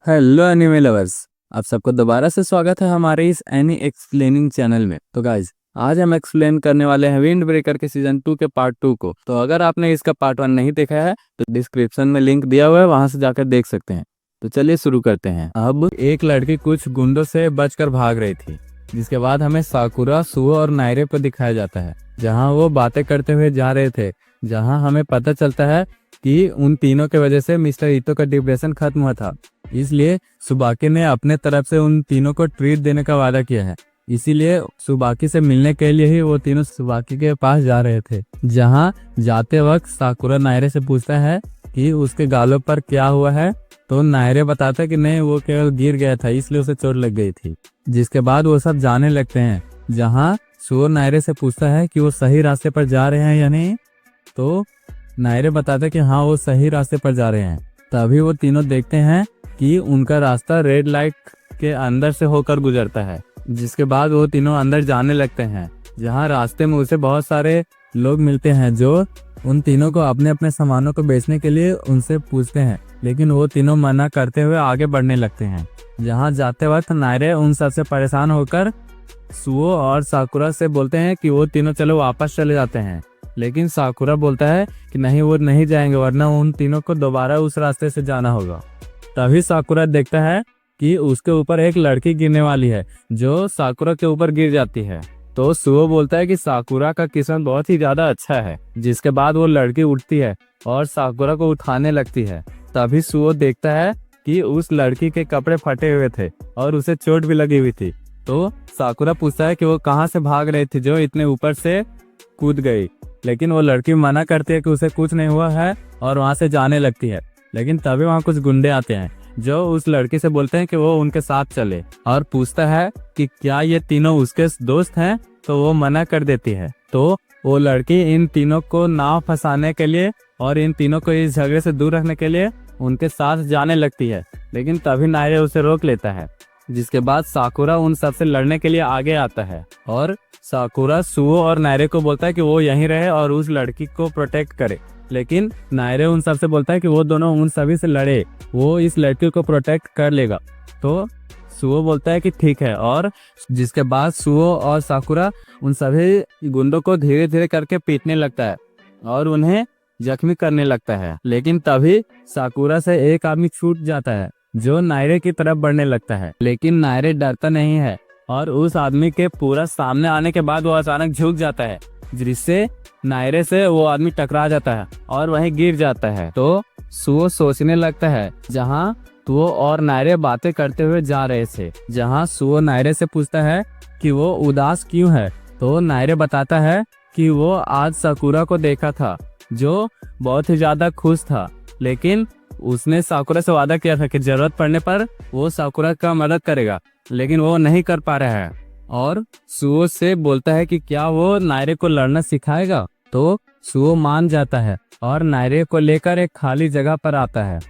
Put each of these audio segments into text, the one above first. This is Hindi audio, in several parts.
Hello anime lovers. आप सबको दोबारा से स्वागत है हमारे इस एनी एक्सप्लेनिंग चैनल में। तो गाइज आज हम एक्सप्लेन करने वाले हैं विंड ब्रेकर के सीजन 2 के पार्ट 2 को। तो अगर आपने इसका पार्ट 1 नहीं देखा है तो डिस्क्रिप्शन में लिंक दिया हुआ है, वहां से जाकर देख सकते हैं। तो चलिए शुरू करते हैं। अब एक लड़की कुछ गुंडों से बचकर भाग रही थी, जिसके बाद हमें साकुरा, सुओ और नायरे को दिखाया जाता है, जहाँ वो बातें करते हुए जा रहे थे। जहाँ हमें पता चलता है कि उन तीनों के वजह से मिस्टर इतो का डिप्रेशन खत्म हुआ था, इसलिए सुबाकी ने अपने तरफ से उन तीनों को ट्रीट देने का वादा किया है। इसीलिए सुबाकी से मिलने के लिए ही वो तीनों सुबाकी के पास जा रहे थे। जहां जाते वक्त साकुरा नायरे से पूछता है कि उसके गालों पर क्या हुआ है, तो नायरे बताता है कि नहीं, वो केवल गिर गया था, इसलिए उसे चोट लग गई थी। जिसके बाद वो सब जाने लगते हैं। जहाँ सुओ नायरे से पूछता है कि वो सही रास्ते पर जा रहे हैं या नहीं, तो नायरे बताता है कि हाँ, वो सही रास्ते पर जा रहे हैं। तभी वो तीनों देखते हैं कि उनका रास्ता रेड लाइट के अंदर से होकर गुजरता है। जिसके बाद वो तीनों अंदर जाने लगते हैं। जहाँ रास्ते में उसे बहुत सारे लोग मिलते हैं जो उन तीनों को अपने अपने सामानों को बेचने के लिए उनसे पूछते हैं, लेकिन वो तीनों मना करते हुए आगे बढ़ने लगते हैं। जहाँ जाते वक्त नायरे उन सबसे परेशान होकर सुओ और साकुरा से बोलते हैं कि वो तीनों चलो वापस चले जाते हैं, लेकिन साकुरा बोलता है कि नहीं, वो नहीं जाएंगे, वरना उन तीनों को दोबारा उस रास्ते से जाना होगा। तभी साकुरा देखता है कि उसके ऊपर एक लड़की गिरने वाली है, जो साकुरा के ऊपर गिर जाती है। तो सुओ बोलता है कि साकुरा का किस्मत बहुत ही ज्यादा अच्छा है। जिसके बाद वो लड़की उठती है और साकुरा को उठाने लगती है। तभी सुओ देखता है कि उस लड़की के कपड़े फटे हुए थे और उसे चोट भी लगी हुई थी। तो साकुरा पूछता है कि वो कहाँ से भाग रही थी जो इतने ऊपर से कूद गई, लेकिन वो लड़की मना करती है कि उसे कुछ नहीं हुआ है और वहां से जाने लगती है। लेकिन तभी वहाँ कुछ गुंडे आते हैं जो उस लड़की से बोलते हैं कि वो उनके साथ चले, और पूछता है कि क्या ये तीनों उसके दोस्त हैं, तो वो मना कर देती है। तो वो लड़की इन तीनों को नाव फंसाने के लिए और इन तीनों को इस झगड़े से दूर रखने के लिए उनके साथ जाने लगती है, लेकिन तभी नायरे उसे रोक लेता है। जिसके बाद साकुरा उन सबसे लड़ने के लिए आगे आता है और साकुरा सुओ और नायरे को बोलता है कि वो यहीं रहे और उस लड़की को प्रोटेक्ट करे। लेकिन नायरे उन सबसे बोलता है कि वो दोनों उन सभी से लड़े, वो इस लड़की को प्रोटेक्ट कर लेगा। तो सुओ बोलता है कि ठीक है, और जिसके बाद सुओ और साकुरा उन सभी गुंडों को धीरे धीरे करके पीटने लगता है और उन्हें जख्मी करने लगता है। लेकिन तभी साकुरा से एक आदमी छूट जाता है जो नायरे की तरफ बढ़ने लगता है, लेकिन नायरे डरता नहीं है और उस आदमी के पूरा सामने आने के बाद वो अचानक झुक जाता है, जिससे नायरे से वो आदमी टकरा जाता है और वहीं गिर जाता है। तो सुओ सोचने लगता है। जहाँ सुओ और नायरे बातें करते हुए जा रहे थे। जहाँ सुओ नायरे से पूछता है कि वो उदास क्यों है, तो नायरे बताता है कि वो आज साकुरा को देखा था जो बहुत ही ज्यादा खुश था, लेकिन उसने साकुरा से वादा किया था कि जरूरत पड़ने पर वो साकुरा का मदद करेगा, लेकिन वो नहीं कर पा रहा है। और सुओ से बोलता है कि क्या वो नायरे को लड़ना सिखाएगा। तो सुओ मान जाता है और नायरे को लेकर एक खाली जगह पर आता है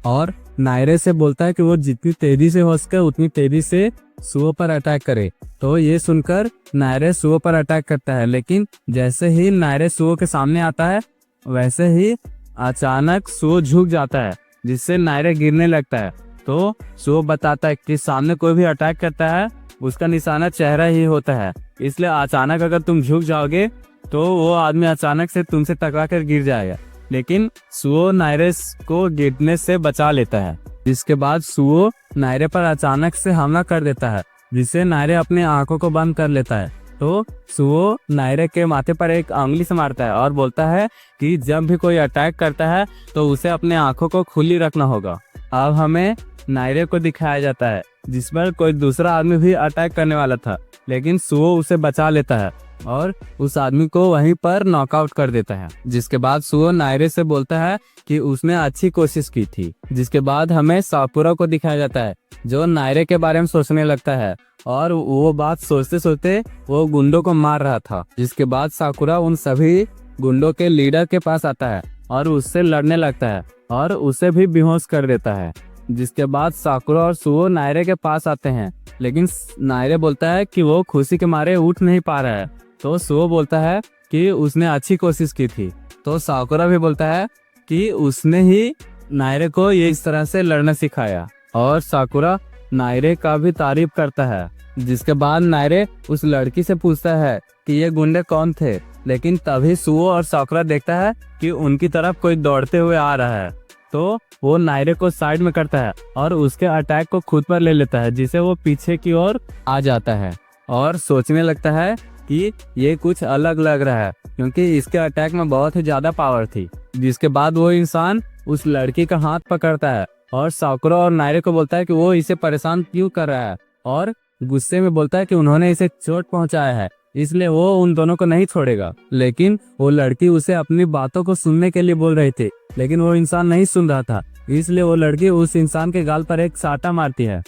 और नायरे से बोलता है कि वो जितनी तेजी से हो सके उतनी तेजी से सुओ पर अटैक करे। तो ये सुनकर नायरे सुओ पर अटैक करता है, लेकिन जैसे ही नायरे सुओ के सामने आता है वैसे ही अचानक सुओ झुक जाता है, जिससे नायरे गिरने लगता है। तो सुओ बताता है कि सामने कोई भी अटैक करता है उसका निशाना चेहरा ही होता है, इसलिए अचानक अगर तुम झुक जाओगे तो वो आदमी अचानक से तुमसे टकरा कर गिर जाएगा। लेकिन सुओ नायरे को गिरने से बचा लेता है। जिसके बाद सुओ नायरे पर अचानक से हमला कर देता है, जिससे नायरे अपने आंखों को बंद कर लेता है। तो सुओ नायरे के माथे पर एक उंगली से मारता है और बोलता है कि जब भी कोई अटैक करता है तो उसे अपने आंखों को खुली रखना होगा। अब हमें नायरे को दिखाया जाता है जिस पर कोई दूसरा आदमी भी अटैक करने वाला था, लेकिन सुओ उसे बचा लेता है और उस आदमी को वहीं पर नॉकआउट कर देता है। जिसके बाद सुओ नायरे से बोलता है कि उसने अच्छी कोशिश की थी। जिसके बाद हमें साकुरा को दिखाया जाता है जो नायरे के बारे में सोचने लगता है और वो बात सोचते सोचते वो गुंडों को मार रहा था। जिसके बाद साकुरा उन सभी गुंडों के लीडर के पास आता है और उससे लड़ने लगता है और उसे भी बेहोश कर देता है। जिसके बाद साकुरा और सुओ नायरे के पास आते हैं, लेकिन नायरे बोलता है कि वो खुशी के मारे उठ नहीं पा रहा है। तो सुओ बोलता है कि उसने अच्छी कोशिश की थी। तो साकुरा भी बोलता है कि उसने ही नायरे को ये इस तरह से लड़ना सिखाया। और साकुरा नायरे का भी तारीफ करता है। जिसके बाद नायरे उस लड़की से पूछता है कि ये गुंडे कौन थे, लेकिन तभी सुओ और साकुरा देखता है कि उनकी तरफ कोई दौड़ते हुए आ रहा है। तो वो नायरे को साइड में करता है और उसके अटैक को खुद पर ले लेता है, जिसे वो पीछे की ओर आ जाता है और सोचने लगता है कि ये कुछ अलग लग रहा है, क्योंकि इसके अटैक में बहुत ही ज्यादा पावर थी। जिसके बाद वो इंसान उस लड़की का हाथ पकड़ता है और साकुरा और नायरे को बोलता है कि वो इसे परेशान क्यों कर रहा है, और गुस्से में बोलता है कि उन्होंने इसे चोट पहुंचाया है, इसलिए वो उन दोनों को नहीं छोड़ेगा। लेकिन वो लड़की उसे अपनी बातों को सुनने के लिए बोल रही थी, लेकिन वो इंसान नहीं सुन रहा था, इसलिए वो लड़की उस इंसान के गाल पर एक साटा मारती है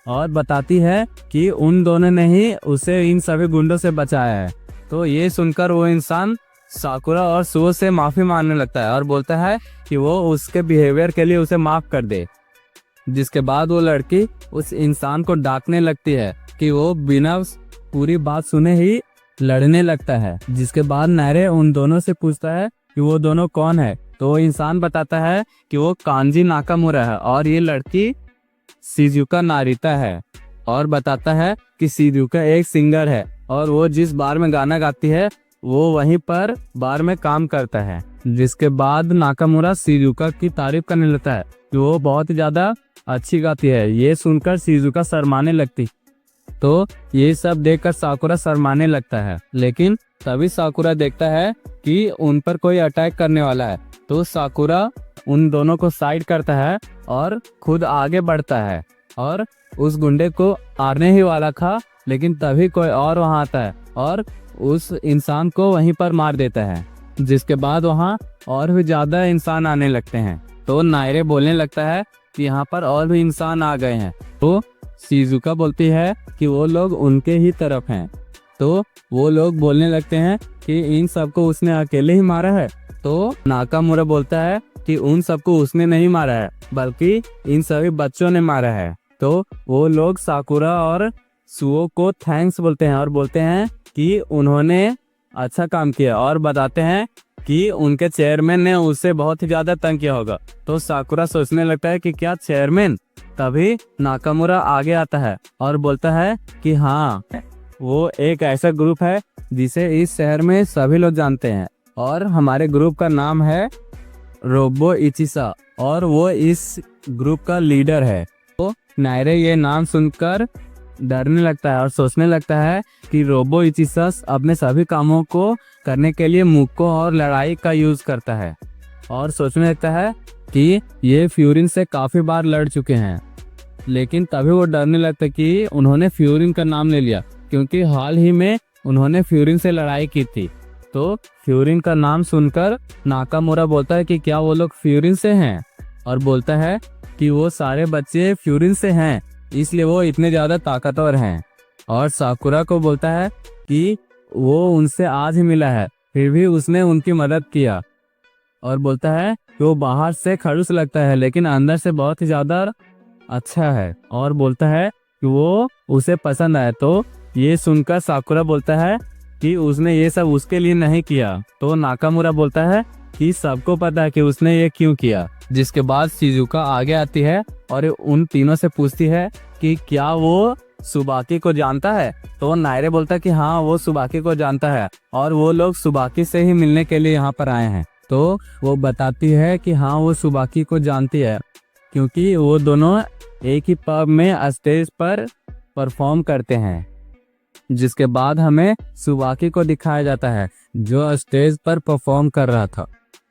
और बताती है कि उन दोनों ने ही उसे इन सभी गुंडों से बचाया है। तो ये सुनकर वो इंसान साकुरा और सुओ से माफी मांगने लगता है और बोलता है कि वो उसके बिहेवियर के लिए उसे माफ कर दे। जिसके बाद वो लड़की उस इंसान को डांटने लगती है कि वो बिना पूरी बात सुने ही लड़ने लगता है। जिसके बाद नायरे उन दोनों से पूछता है कि वो दोनों कौन है। तो वो इंसान बताता है कि वो कांजी नाकामुरा है और ये लड़की शिजुका नारिता है, और बताता है कि शिजुका एक सिंगर है और वो जिस बार में गाना गाती है वो वहीं पर बार में काम करता है। जिसके बाद नाकामुरा शिजुका की तारीफ करने लगता है कि वो बहुत ज्यादा अच्छी गाती है। ये सुनकर शिजुका शर्माने लगती, तो ये सब देखकर साकुरा शर्माने लगता है। लेकिन तभी साकुरा देखता है कि उन पर कोई अटैक करने वाला है, तो साकुरा उन दोनों को साइड करता है और खुद आगे बढ़ता है और उस गुंडे को मारने ही वाला था, लेकिन तभी कोई और वहां आता है और उस इंसान को वहीं पर मार देता है। जिसके बाद वहां और भी ज्यादा इंसान आने लगते हैं। तो नायरे बोलने लगता है कि यहाँ पर और भी इंसान आ गए हैं। तो शिजुका बोलती है कि वो लोग उनके ही तरफ हैं। तो वो लोग बोलने लगते हैं कि इन सबको उसने अकेले ही मारा है। तो नाकामुरा बोलता है कि उन सबको उसने नहीं मारा है, बल्कि इन सभी बच्चों ने मारा है। तो वो लोग साकुरा और सुओ को थैंक्स बोलते हैं और बोलते हैं कि उन्होंने अच्छा काम किया, और बताते हैं कि उनके चेयरमैन ने उससे बहुत ही ज्यादा तंग किया होगा। तो साकुरा सोचने लगता है कि क्या चेयरमैन। तभी नाकामुरा आगे आता है और बोलता है कि हाँ, वो एक ऐसा ग्रुप है जिसे इस शहर में सभी लोग जानते हैं, और हमारे ग्रुप का नाम है रोबो इचिसा, और वो इस ग्रुप का लीडर है। तो नायरे ये नाम सुनकर डरने लगता है और सोचने लगता है कि रोबो इचिसस अपने सभी कामों को करने के लिए मुक्को और लड़ाई का यूज करता है, और सोचने लगता है कि ये फ्यूरिन से काफी बार लड़ चुके हैं। लेकिन तभी वो डरने लगता है कि उन्होंने फ्यूरिन का नाम ले लिया, क्योंकि हाल ही में उन्होंने फ्यूरिन से लड़ाई की थी। तो फ्यूरिन का नाम सुनकर नाकामुरा बोलता है कि क्या वो लोग फ्यूरिन से हैं, और बोलता है कि वो सारे बच्चे फ्यूरिन से हैं, इसलिए वो इतने ज्यादा ताकतवर हैं। और साकुरा को बोलता है कि वो उनसे आज ही मिला है, फिर भी उसने उनकी मदद किया, और बोलता है कि वो बाहर से खड़ूस लगता है लेकिन अंदर से बहुत ही ज्यादा अच्छा है, और बोलता है कि वो उसे पसंद आया। तो ये सुनकर साकुरा बोलता है कि उसने ये सब उसके लिए नहीं किया। तो नाकामुरा बोलता है कि सबको पता है कि उसने ये क्यों किया। जिसके बाद शिजुका आगे आती है और उन तीनों से पूछती है कि क्या वो सुबाकी को जानता है। तो नायरे बोलता है कि हाँ, वो सुबाकी को जानता है और वो लोग सुबाकी से ही मिलने के लिए यहाँ पर आए हैं। तो वो बताती है कि हाँ, वो सुबाकी को जानती है, क्योंकि वो दोनों एक ही पब में स्टेज पर परफॉर्म करते हैं। जिसके बाद हमें सुबाकी को दिखाया जाता है जो स्टेज पर परफॉर्म कर रहा था।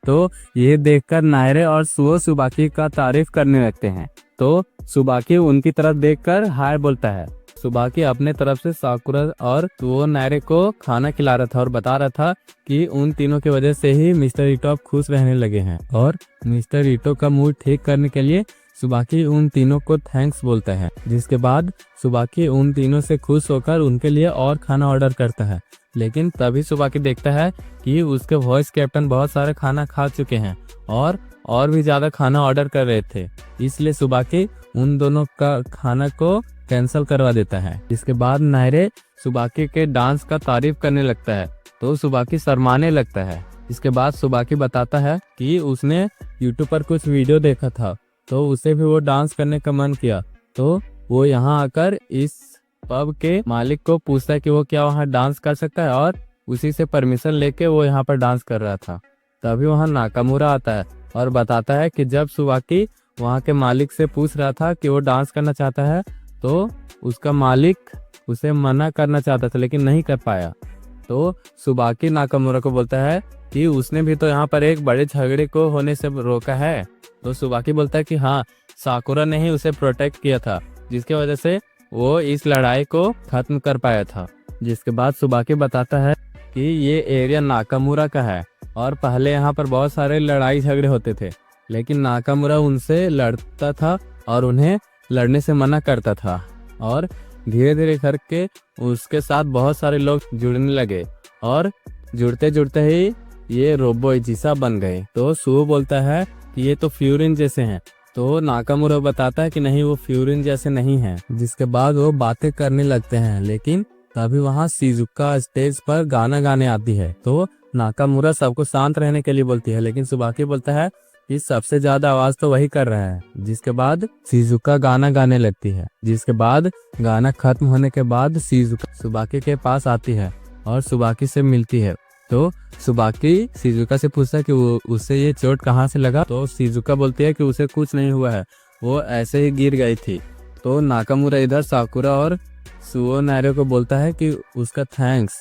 तो ये देखकर नायरे और सुओ सुबाकी का तारीफ करने लगते हैं। तो सुबाकी उनकी तरफ देखकर हाय बोलता है। सुबाकी अपने तरफ से साकुरा और सुओ नायरे को खाना खिला रहा था और बता रहा था कि उन तीनों की वजह से ही मिस्टर इटो अब खुश रहने लगे हैं, और मिस्टर इटो का मूड ठीक करने के लिए सुबाकी उन तीनों को थैंक्स बोलता है। जिसके बाद सुबाकी उन तीनों से खुश होकर उनके लिए और खाना ऑर्डर करता है। लेकिन तभी सुबाकी देखता है कि उसके वॉइस कैप्टन बहुत सारे खाना खा चुके हैं और भी ज्यादा खाना ऑर्डर कर रहे थे, इसलिए सुबाकी उन दोनों का खाना को कैंसिल करवा देता है। इसके बाद नायरे सुबाकी के डांस का तारीफ करने लगता है, तो सुबाकी शर्माने लगता है। इसके बाद सुबाकी बताता है कि उसने यूट्यूब पर कुछ वीडियो देखा था तो उसे भी वो डांस करने का मन किया। तो वो यहाँ आकर इस पब के मालिक को पूछता है कि वो क्या वहाँ डांस कर सकता है, और उसी से परमिशन लेके वो यहाँ पर डांस कर रहा था। तभी वहाँ नाकामुरा आता है और बताता है कि जब सुबाकी वहाँ के मालिक से पूछ रहा था कि वो डांस करना चाहता है, तो उसका मालिक उसे मना करना चाहता था लेकिन नहीं कर पाया। तो सुबाकी नाकामुरा को बोलता है कि उसने भी तो यहाँ पर एक बड़े झगड़े को होने से रोका है। तो सुबाकी बोलता है कि हाँ, साकुरा ने ही उसे प्रोटेक्ट किया था, जिसकी वजह से वो इस लड़ाई को खत्म कर पाया था। जिसके बाद सुबाकी बताता है कि ये एरिया नाकामुरा का है और पहले यहाँ पर बहुत सारे लड़ाई झगड़े होते थे, लेकिन नाकामुरा उनसे लड़ता था और उन्हें लड़ने से मना करता था, और धीरे धीरे करके उसके साथ बहुत सारे लोग जुड़ने लगे और जुड़ते जुड़ते ही ये रोबो इचिसा बन गए। तो सुओ बोलता है कि ये तो फ्यूरिन जैसे हैं। तो नाकामुरा बताता है कि नहीं, वो फ्यूरिन जैसे नहीं है। जिसके बाद वो बातें करने लगते हैं, लेकिन तभी वहाँ शिजुका स्टेज पर गाना गाने आती है। तो नाकामुरा सबको शांत रहने के लिए बोलती है, लेकिन सुबाकी बोलता है कि सबसे ज्यादा आवाज तो वही कर रहा है। जिसके बाद शिजुका गाना गाने लगती है। जिसके बाद गाना खत्म होने के बाद शिजुका सुबाकी के पास आती है और सुबाकी से मिलती है। तो सुबाकी शिजुका से पूछता है कि उसे ये चोट कहाँ से लगा। तो शिजुका बोलती है कि उसे कुछ नहीं हुआ है, वो ऐसे ही गिर गई थी। तो नाकामुरा इधर साकुरा और सुओ नायरे को बोलता है कि उसका थैंक्स,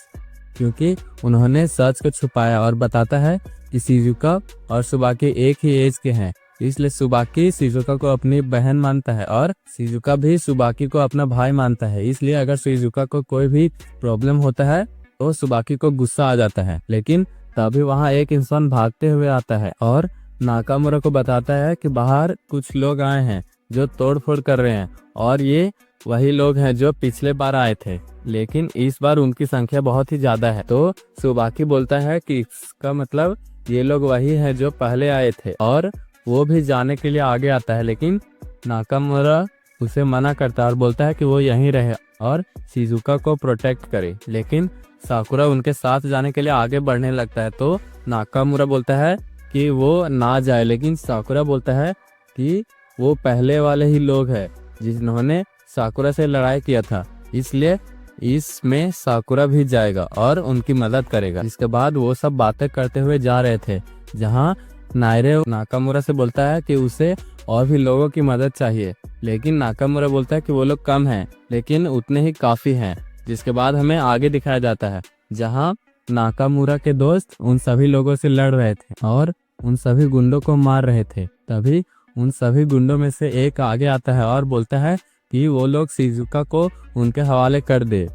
क्योंकि उन्होंने सच को छुपाया, और बताता है कि शिजुका और सुबाकी एक ही एज के हैं, इसलिए सुबाकी शिजुका को अपनी बहन मानता है और शिजुका भी सुबाकी को अपना भाई मानता है। इसलिए अगर शिजुका को कोई भी प्रॉब्लम होता है तो सुबाकी को गुस्सा आ जाता है। लेकिन तभी वहाँ एक इंसान भागते हुए आता है और नाकामुरा को बताता है कि बाहर कुछ लोग आए हैं जो तोड़फोड़ कर रहे हैं, और ये वही लोग हैं जो पिछले बार आए थे, लेकिन इस बार उनकी संख्या बहुत ही ज्यादा है। तो सुबाकी बोलता है कि इसका मतलब ये लोग वही हैं जो पहले आए थे, और वो भी जाने के लिए आगे आता है, लेकिन नाकामुरा उसे मना करता है और बोलता है कि वो यहीं रहे और शिजुका को प्रोटेक्ट करे। लेकिन साकुरा उनके साथ जाने के लिए आगे बढ़ने लगता है। तो नाकामुरा बोलता है कि वो ना जाए, लेकिन साकुरा बोलता है कि वो पहले वाले ही लोग हैं जिन्होंने साकुरा से लड़ाई किया था, इसलिए इसमें साकुरा भी जाएगा और उनकी मदद करेगा। इसके बाद वो सब बातें करते हुए जा रहे थे, जहाँ नायरे नाकामुरा से बोलता है कि उसे और भी लोगों की मदद चाहिए, लेकिन नाकामुरा बोलता है कि वो लोग कम हैं लेकिन उतने ही काफी हैं। जिसके बाद हमें आगे दिखाया जाता है जहाँ नाकामुरा के दोस्त उन सभी लोगों से लड़ रहे थे और उन सभी गुंडों को मार रहे थे। तभी उन सभी गुंडों में से एक आगे आता है और बोलता है कि वो लोग शिजुका को उनके हवाले कर दे।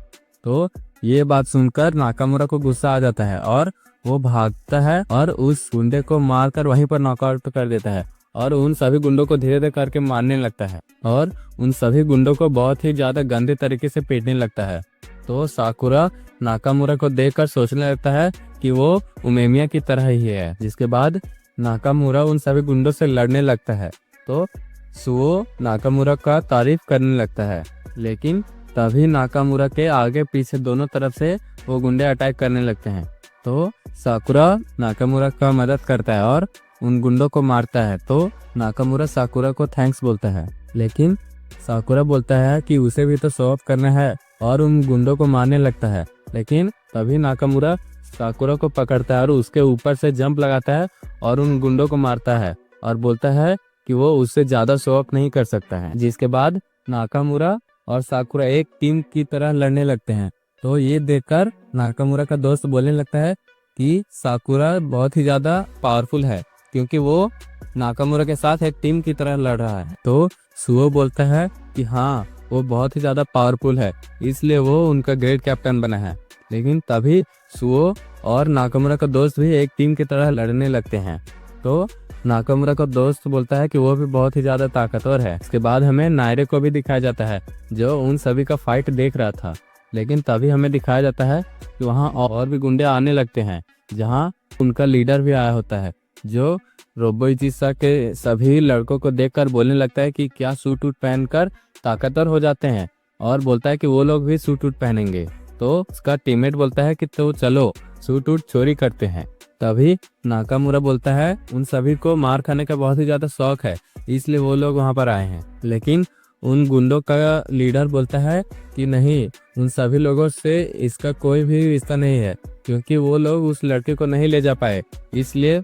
तो ये बात सुनकर नाकामुरा को गुस्सा आ जाता है और वो भागता है और उस गुंडे को मारकर वहीं पर नॉकआउट कर देता है और उन सभी गुंडों को धीरे धीरे करके मारने लगता है और उन सभी गुंडों को बहुत ही ज्यादा गंदे तरीके से पीटने लगता है। तो साकुरा नाकामुरा को देखकर सोचने लगता है कि वो उमेमिया की तरह ही है। जिसके बाद नाकामुरा उन सभी गुंडों से लड़ने लगता है। तो सुओ नाकामुरा का तारीफ करने लगता है, लेकिन तभी नाकामुरा के आगे पीछे दोनों तरफ से वो गुंडे अटैक करने लगते हैं। तो साकुरा नाकामुरा का मदद करता है और उन गुंडों को मारता है। तो नाकामुरा साकुरा को थैंक्स बोलता है, लेकिन साकुरा बोलता है कि उसे भी तो शो ऑफ करना है और उन गुंडों को मारने लगता है। लेकिन तभी नाकामुरा साकुरा को पकड़ता है और उसके ऊपर से जंप लगाता है और उन गुंडों को मारता है और बोलता है कि वो उससे ज्यादा शो ऑफ नहीं कर सकता है। जिसके बाद नाकामुरा और साकुरा एक टीम की तरह लड़ने लगते हैं। तो ये देखकर नाकामुरा का दोस्त बोलने लगता है कि साकुरा बहुत ही ज्यादा पावरफुल है, क्योंकि वो नाकामुरा के साथ एक टीम की तरह लड़ रहा है। तो सुओ बोलता है कि हाँ, वो बहुत ही ज्यादा पावरफुल है, इसलिए वो उनका ग्रेट कैप्टन बना है। लेकिन तभी सुओ और नाकामुरा का दोस्त भी एक टीम की तरह लड़ने लगते हैं। तो नाकामुरा का दोस्त बोलता है कि वो भी बहुत ही ज्यादा ताकतवर है। इसके बाद हमें नायरे को भी दिखाया जाता है जो उन सभी का फाइट देख रहा था। लेकिन तभी हमें दिखाया जाता है कि वहाँ और भी गुंडे आने लगते हैं, जहाँ उनका लीडर भी आया होता है, जो रोबोइचिसा के सभी लड़कों को देखकर बोलने लगता है कि क्या सूट वूट पहनकर ताकतवर हो जाते हैं, और बोलता है कि वो लोग भी सूट वूट पहनेंगे। तो उसका टीममेट बोलता है कि तो चलो सूट वूट चोरी करते हैं। तभी नाकामुरा बोलता है उन सभी को मार खाने का बहुत ही ज्यादा शौक है, इसलिए वो लोग वहां पर आए हैं। लेकिन उन गुंडों का लीडर बोलता है कि नहीं, उन सभी लोगों से इसका कोई भी रिश्ता नहीं है, क्योंकि वो लोग उस लड़के को नहीं ले जा पाए, इसलिए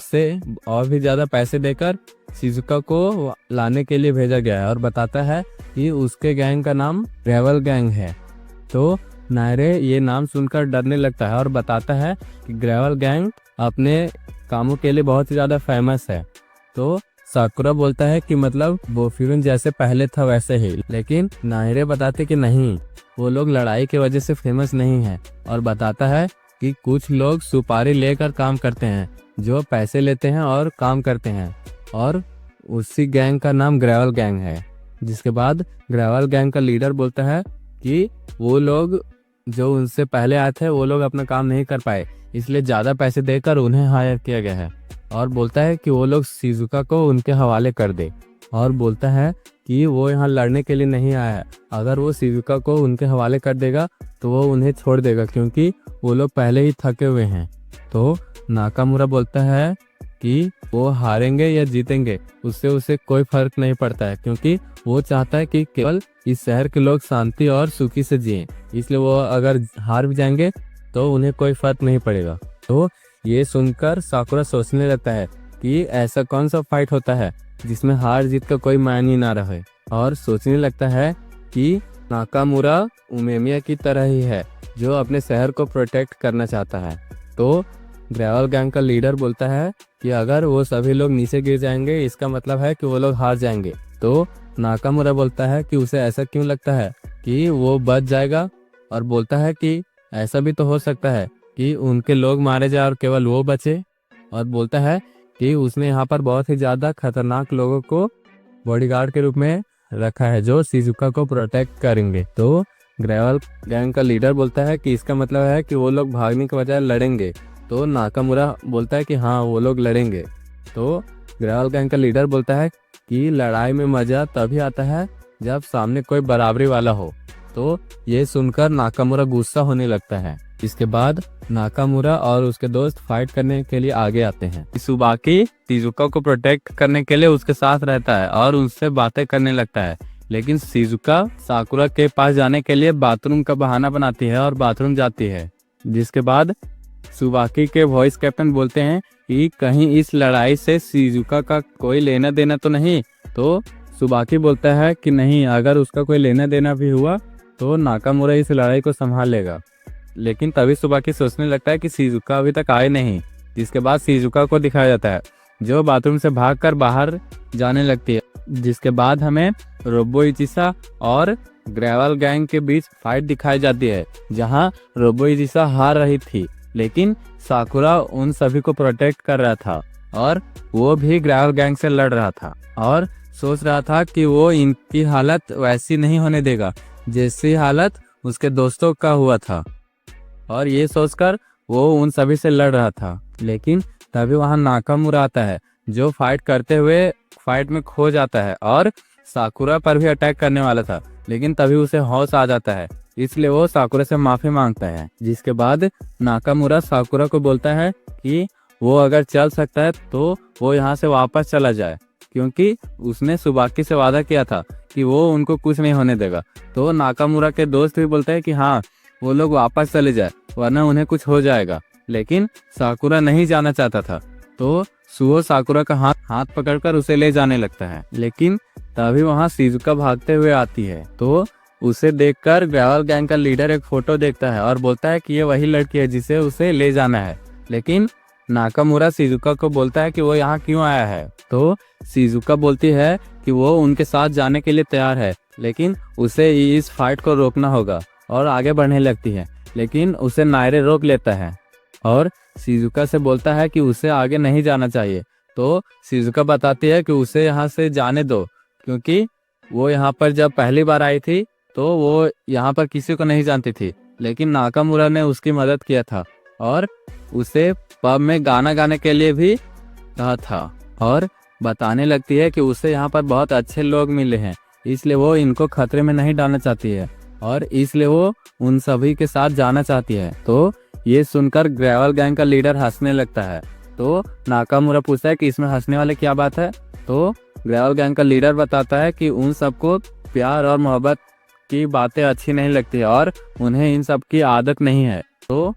से और भी ज्यादा पैसे देकर शिजुका को लाने के लिए भेजा गया है। और बताता है कि उसके गैंग का नाम ग्रेवल गैंग है। तो नायरे ये नाम सुनकर डरने लगता है और बताता है कि ग्रेवल गैंग अपने कामों के लिए बहुत ही ज्यादा फेमस है। तो साकुरा बोलता है कि मतलब बोफिरुन जैसे पहले था वैसे ही, लेकिन नायरे बताते कि नहीं, वो लोग लड़ाई की वजह से फेमस नहीं है। और बताता है कि कुछ लोग सुपारी लेकर काम करते हैं, जो पैसे लेते हैं और काम करते हैं, और उसी गैंग का नाम ग्रेवल गैंग है। जिसके बाद ग्रेवल गैंग का लीडर बोलता है कि वो लोग जो उनसे पहले आए थे वो लोग अपना काम नहीं कर पाए, इसलिए ज्यादा पैसे देकर उन्हें हायर किया गया है। और बोलता है कि वो लोग शिजुका को उनके हवाले कर दे। और बोलता है कि वो यहाँ लड़ने के लिए नहीं आया है, अगर वो शिजुका को उनके हवाले कर देगा तो वो उन्हें छोड़ देगा, क्योंकि वो लोग पहले ही थके हुए हैं। तो नाकामुरा बोलता है कि वो हारेंगे या जीतेंगे उससे उसे कोई फर्क नहीं पड़ता है, क्योंकि वो चाहता है कि केवल इस शहर के लोग शांति और सुखी से जिएं, इसलिए वो अगर हार भी जाएंगे तो उन्हें कोई फर्क नहीं पड़ेगा। तो ये सुनकर साकुरा सोचने लगता है कि ऐसा कौन सा फाइट होता है जिसमें हार जीत का कोई मायने ना रहे, और सोचने लगता है कि नाकामुरा उमेमिया की तरह ही है, जो अपने शहर को प्रोटेक्ट करना चाहता है। तो ग्रेवल गैंग का लीडर बोलता है कि अगर वो सभी लोग नीचे गिर जाएंगे इसका मतलब है कि वो लोग हार जाएंगे। तो नाकामुरा बोलता है कि उसे ऐसा क्यों लगता है कि वो बच जाएगा, और बोलता है कि ऐसा भी तो हो सकता है कि उनके लोग मारे जाए और केवल वो बचे। और बोलता है कि उसने यहाँ पर बहुत ही ज्यादा खतरनाक लोगों को बॉडीगार्ड के रूप में रखा है, जो शिजुका को प्रोटेक्ट करेंगे। तो ग्रेवल गैंग का लीडर बोलता है कि इसका मतलब है कि वो लोग भागने के बजाय लड़ेंगे। तो नाकामुरा बोलता है कि हाँ, वो लोग लड़ेंगे। तो ग्रेवल गैंग का लीडर बोलता है कि लड़ाई में मजा तभी आता है जब सामने कोई बराबरी वाला हो। तो ये सुनकर नाकामुरा गुस्सा होने लगता है। इसके बाद नाकामुरा और उसके दोस्त फाइट करने के लिए आगे आते हैं। त्सुबाकी शिजुका को प्रोटेक्ट करने के लिए उसके साथ रहता है और उससे बातें करने लगता है, लेकिन शिजुका साकुरा के पास जाने के लिए बाथरूम का बहाना बनाती है और बाथरूम जाती है। जिसके बाद त्सुबाकी के वॉइस कैप्टन बोलते हैं कि कहीं इस लड़ाई से शिजुका का कोई लेना देना तो नहीं। तो त्सुबाकी बोलता है कि नहीं, अगर उसका कोई लेना देना भी हुआ तो नाकामुरा इस लड़ाई को संभाल लेगा। लेकिन तभी त्सुबाकी सोचने लगता है कि शिजुका अभी तक आए नहीं। जिसके बाद शिजुका को दिखाया जाता है, जो बाथरूम से भागकर बाहर जाने लगती है। जिसके बाद हमें रोबो इचिसा और ग्रेवल गैंग के बीच फाइट दिखाई जाती है, जहां रोबो इचिसा हार रही थी, लेकिन साकुरा उन सभी को प्रोटेक्ट कर रहा था और वो भी ग्रेवल गैंग से लड़ रहा था और सोच रहा था कि वो इनकी हालत वैसी नहीं होने देगा जैसी हालत उसके दोस्तों का हुआ था। और ये सोचकर वो उन सभी से लड़ रहा था। लेकिन तभी वहां नाकामुरा आता है, जो फाइट करते हुए फाइट में खो जाता है और साकुरा पर भी अटैक करने वाला था, लेकिन तभी उसे होश आ जाता है, इसलिए वो साकुरा से माफी मांगता है। जिसके बाद नाकामुरा साकुरा को बोलता है कि वो अगर चल सकता है तो वो यहाँ से वापस चला जाए, क्योंकि उसने त्सुबाकी से वादा किया था कि वो उनको कुछ नहीं होने देगा। तो नाकामुरा के दोस्त भी बोलते हैं कि हाँ, वो लोग वापस चले जाए वरना उन्हें कुछ हो जाएगा। लेकिन साकुरा नहीं जाना चाहता था, तो सुहो साकुरा का हाथ पकड़कर उसे ले जाने लगता है। लेकिन तभी वहाँ शिजुका भागते हुए आती है, तो उसे देखकर ग्रेवल गैंग का लीडर एक फोटो देखता है और बोलता है कि ये वही लड़की है जिसे उसे ले जाना है। लेकिन नाकामुरा शिजुका को बोलता है कि वो यहाँ क्यों आया है। तो शिजुका बोलती है कि वो उनके साथ जाने के लिए तैयार है, लेकिन उसे इस फाइट को रोकना होगा, और आगे बढ़ने लगती है। लेकिन उसे नायरे रोक लेता है और शिजुका से बोलता है कि उसे आगे नहीं जाना चाहिए। तो शिजुका बताती है कि उसे यहाँ से जाने दो, क्योंकि वो यहाँ पर जब पहली बार आई थी तो वो यहाँ पर किसी को नहीं जानती थी, लेकिन नाकामुरा ने उसकी मदद किया था और उसे पब में गाना गाने के लिए भी कहा था। और बताने लगती है कि उसे यहाँ पर बहुत अच्छे लोग मिले हैं, इसलिए वो इनको खतरे में नहीं डालना चाहती है और इसलिए वो उन सभी के साथ जाना चाहती है। तो ये सुनकर ग्रेवल गैंग का लीडर हंसने लगता है। तो नाकामुरा पूछता है कि इसमें हंसने वाले क्या बात है। तो ग्रेवल गैंग का लीडर बताता है कि उन सबको प्यार और मोहब्बत की बातें अच्छी नहीं लगती और उन्हें इन सब की आदत नहीं है। तो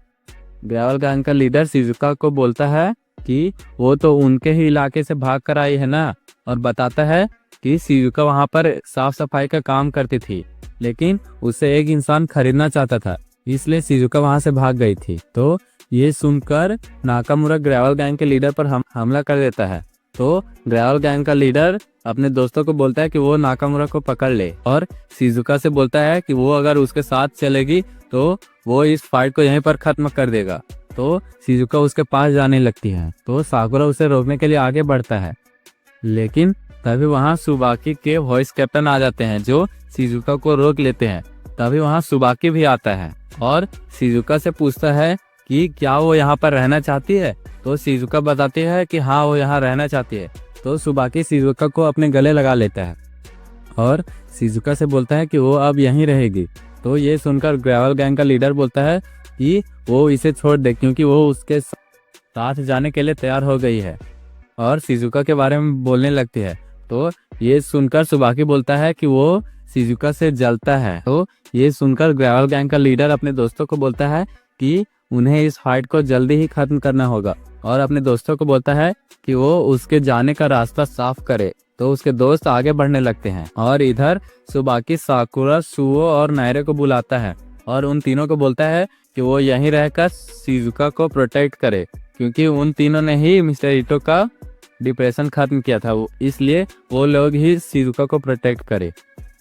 ग्रेवल गैंग का लीडर शिजुका को बोलता है कि वो तो उनके ही इलाके से भाग कर आई है ना, और बताता है कि शिजुका वहाँ पर साफ सफाई का काम करती थी, लेकिन उसे एक इंसान खरीदना चाहता था, इसलिए शिजुका वहाँ से भाग गई थी। तो ये सुनकर नाकामुरा ग्रेवल गैंग के लीडर पर हमला कर देता है। तो ग्रेवल गैंग का लीडर अपने दोस्तों को बोलता है कि वो नाकामुरा को पकड़ ले, और शिजुका से बोलता है कि वो अगर उसके साथ चलेगी तो वो इस फाइट को यहीं पर खत्म कर देगा। तो शिजुका उसके पास जाने लगती है। तो साकुरा उसे रोकने के लिए आगे बढ़ता है, लेकिन तभी वहाँ सुबाकी के वॉइस कैप्टन आ जाते हैं जो शिजुका को रोक लेते हैं। तभी वहाँ सुबाकी भी आता है और शिजुका से पूछता है कि क्या वो यहाँ पर रहना चाहती है। तो शिजुका बताती है कि हाँ, वो यहाँ रहना चाहती है। तो सुबाकी शिजुका को अपने गले लगा लेता है और शिजुका से बोलता है कि वो अब यहीं रहेगी। तो ये सुनकर ग्रेवल गैंग का लीडर बोलता है कि वो इसे छोड़ दे, क्योंकि वो उसके साथ जाने के लिए तैयार हो गई है, और शिजुका के बारे में बोलने लगती है। तो ये सुनकर सुबाकी बोलता है कि वो शिजुका से जलता है। तो ये सुनकर ग्रेवल गैंग का लीडर अपने दोस्तों को बोलता है कि उन्हें इस फाइट को जल्दी ही खत्म करना होगा, और अपने दोस्तों को बोलता है कि वो उसके जाने का रास्ता साफ करे। तो उसके दोस्त आगे बढ़ने लगते हैं, और इधर सुबाकी साकुरा, सुओ और नायरे को बुलाता है और उन तीनों को बोलता है कि वो यहीं रहकर शिजुका को प्रोटेक्ट करे, क्योंकि उन तीनों ने ही मिस्टर इटो का डिप्रेशन खत्म किया था, इसलिए वो लोग ही शिजुका को प्रोटेक्ट करे।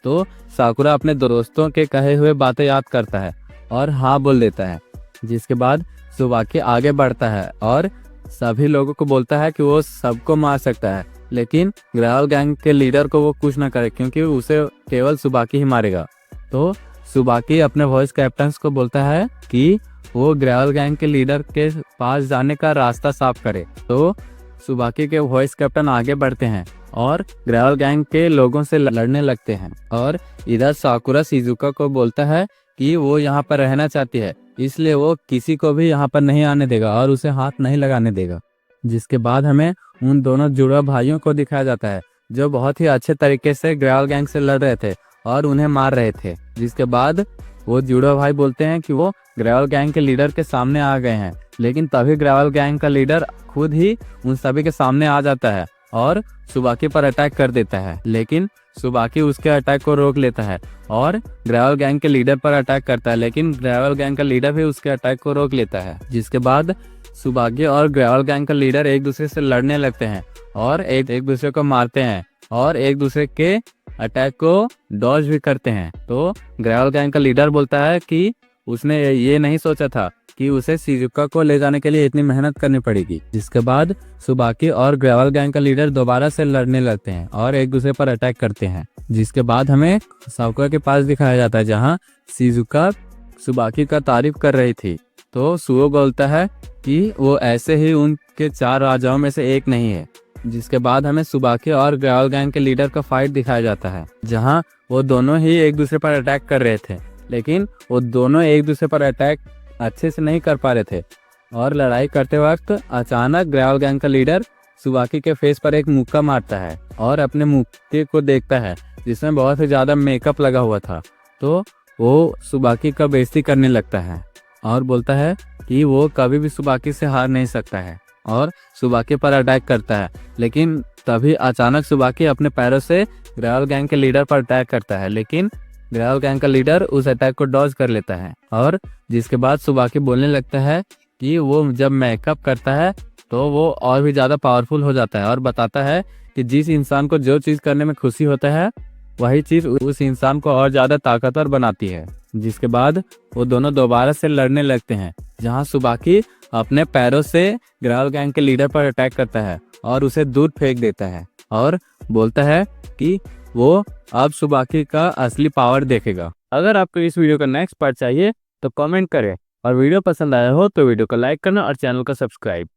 तो साकुरा अपने दोस्तों के कहे हुए बातें याद करता है और हाँ बोल देता है, जिसके बाद सुबाकी आगे बढ़ता है और सभी लोगों को बोलता है कि वो सबको मार सकता है, लेकिन ग्रेवल गैंग के लीडर को वो कुछ ना करे, क्योंकि उसे केवल सुबाकी ही मारेगा। तो सुबाकी अपने वॉइस कैप्टन्स को बोलता है कि वो ग्रेवल गैंग के लीडर के पास जाने का रास्ता साफ करे। तो सुबाकी के वॉइस कैप्टन आगे बढ़ते हैं और ग्रेवल गैंग के लोगों से लड़ने लगते हैं, और इधर साकुरा शिजुका को बोलता है कि वो यहाँ पर रहना चाहती है, इसलिए वो किसी को भी यहाँ पर नहीं आने देगा और उसे हाथ नहीं लगाने देगा। जिसके बाद हमें उन दोनों जुड़वा भाइयों को दिखाया जाता है जो बहुत ही अच्छे तरीके से ग्रेवल गैंग से लड़ रहे थे और उन्हें मार रहे थे। जिसके बाद वो जुड़वा भाई बोलते हैं कि वो ग्रेवल गैंग के लीडर के सामने आ गए हैं, लेकिन तभी ग्रेवल गैंग का लीडर खुद ही उन सभी के सामने आ जाता है और सुबाकी पर अटैक कर देता है, लेकिन सुबाकी उसके अटैक को रोक लेता है और ग्रेवल गैंग के लीडर पर अटैक करता है, लेकिन ग्रेवल गैंग का लीडर भी उसके अटैक को रोक लेता है। जिसके बाद सुबाकी और ग्रेवल गैंग का लीडर एक दूसरे से लड़ने लगते हैं और एक दूसरे को मारते हैं और एक दूसरे के अटैक को डॉज भी करते हैं। तो ग्रेवल गैंग का लीडर बोलता है कि उसने ये नहीं सोचा था कि उसे शिजुका को ले जाने के लिए इतनी मेहनत करनी पड़ेगी। जिसके बाद सुबाकी और ग्रेवल गैंग का लीडर दोबारा से लड़ने लगते हैं और एक दूसरे पर अटैक करते हैं। जिसके बाद हमें साकुरा के पास दिखाया जाता है जहां शिजुका सुबाकी का तारीफ कर रही थी। तो सुओ बोलता है कि वो ऐसे ही उनके 4 राजाओं में से एक नहीं है। जिसके बाद हमें सुबाकी और ग्रेवल गैंग के लीडर का फाइट दिखाया जाता है जहां वो दोनों ही एक दूसरे पर अटैक कर रहे थे, लेकिन वो दोनों एक दूसरे पर अटैक अच्छे से नहीं कर पा रहे थे और लड़ाई करते वक्त अचानक ग्रेवल गैंग का लीडर सुबाकी के फेस पर एक मुक्का मारता है और अपने मुक्के को देखता है जिसमें बहुत ही ज्यादा मेकअप लगा हुआ था। तो वो सुबाकी का बेइज्जती करने लगता है और बोलता है कि वो कभी भी सुबाकी से हार नहीं सकता है और सुबाकी पर अटैक करता है, लेकिन तभी अचानक सुबाकी अपने पैरों से ग्रेवल गैंग के लीडर पर अटैक करता है, लेकिन ग्रेवल गैंग का लीडर उस अटैक को डॉज कर लेता है। और जिसके बाद सुबाकी बोलने लगता है कि वो जब मेकअप करता है तो वो और भी ज्यादा पावरफुल हो जाता है और बताता है कि जिस इंसान को जो चीज करने में खुशी होता है वही चीज उस इंसान को और ज्यादा ताकतवर बनाती है। जिसके बाद वो दोनों दोबारा से लड़ने लगते हैं जहां सुबाकी अपने पैरों से ग्रेवल गैंग के लीडर पर अटैक करता है और उसे दूर फेंक देता है और बोलता है कि वो अब सुबाकी का असली पावर देखेगा। अगर आपको इस वीडियो का नेक्स्ट पार्ट चाहिए तो कमेंट करें और वीडियो पसंद आया हो तो वीडियो को लाइक करना और चैनल को सब्सक्राइब।